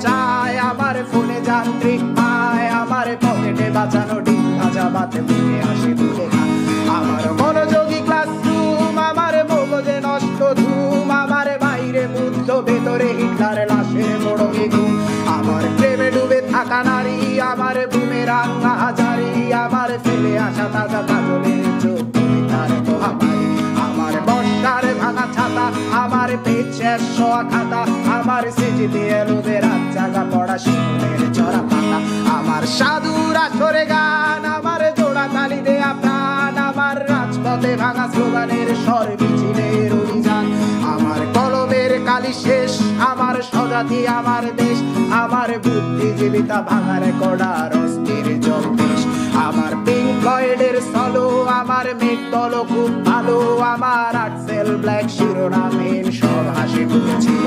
চায়, আমার ফোনে যান্ত্রিক পায়, আমার পকেটে বাঁচানো ডিম ভাজা ভাতে মুখে হাসি তুলে খায়। আমার মনোযোগী ক্লাসরুম, আমার মগজে নষ্ট ধুম, আমার বাইরে বুদ্ধ ভেতরে হিটলার লাশের মোড়কে ঘুম। আমার প্রেমে ডুবে থাকা নারী, আমার বুমেরাং হাজারি, আমার ফেলে আসা তাজা কাজলের চোখ তার মহামারী। আমার বর্ষার ভাঙা ছাতা, আমার পেট শেষ হওয়া খাতা, আমার সেজিতে এলোদের রাত জাগা পড়া শিশুদের চড়া পাতা। আমার সাধুর আসরে গান, আমার জোড়া তালি দেয়া প্রাণ, আমার রাজপথে ভাঙা স্লোগানের স্বর মিছিলের অভিযান। আমার কলমের কালি শেষ, আমার স্বজাতি আমার দেশ, আমার বুদ্ধিজীবিতা ভাঙার কড়ার অস্থির জগদীশ। আমার পিঙ্ক ফ্লয়েডের সলো, আমার মেঘ দল খুব ভালো, আমার আর্টসেল ব্ল্যাক শিরোনামহীন সব হাসি মুখেছিল।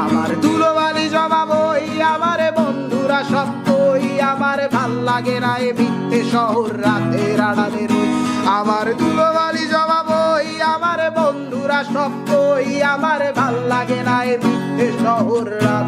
আমার ধুলোবালি জমা বই, আমার বন্ধুরা সব কই, আমার ভাল লাগে না এ মিথ্যে শহর রাতের আড়ালে রই। আমার ধুলোবালি জমা বই, আমার বন্ধুরা সব কই, আমার ভাল লাগে না এ মিথ্যে শহর রাত